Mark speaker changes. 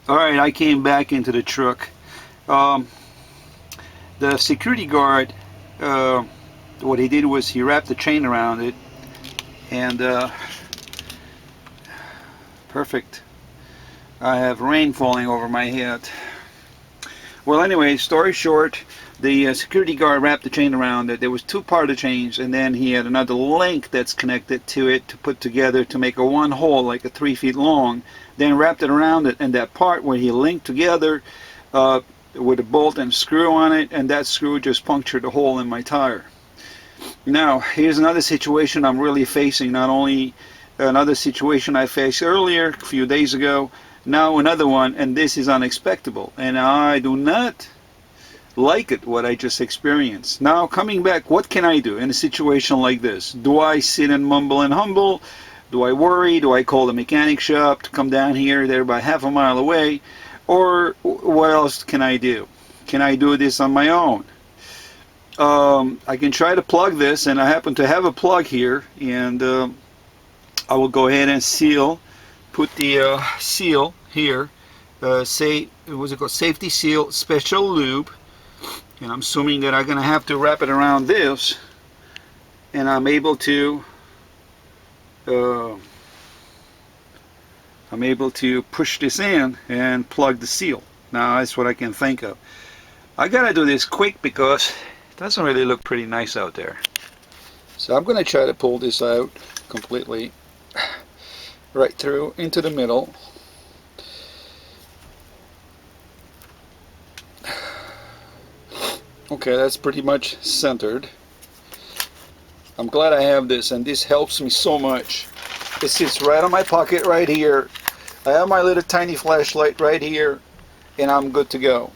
Speaker 1: Alright, I came back into the truck. Um, the security guard, what he did was he wrapped the chain around it, and perfect. I have rain falling over my head. Well, anyway, story short, the security guard wrapped the chain around it. There was two part of the chains, and then he had another link that's connected to it to put together to make a one hole, like a 3 feet long. Then wrapped it around it, and that part where he linked together with a bolt and screw on it, and that screw just punctured a hole in my tire. Now, here's another situation I'm really facing. Not only another situation I faced earlier, a few days ago, now another one, and this is unexpected, and I do not like it, what I just experienced. Now coming back, what can I do in a situation like this? Do I sit and mumble and humble? Do I worry? Do I call the mechanic shop to come down here? They're about half a mile away. Or what else can I do? Can I do this on my own? I can try to plug this, and I happen to have a plug here, and I will go ahead and put the seal here, say, what's it called, safety seal, special lube, and I'm assuming that I'm going to have to wrap it around this, and I'm able to push this in and plug the seal. Now that's what I can think of. I gotta do this quick because it doesn't really look pretty nice out there. So I'm going to try to pull this out completely, right through into the middle. Okay, that's pretty much centered. I'm glad I have this, and this helps me so much. It sits right on my pocket right here. I have my little tiny flashlight right here, and I'm good to go.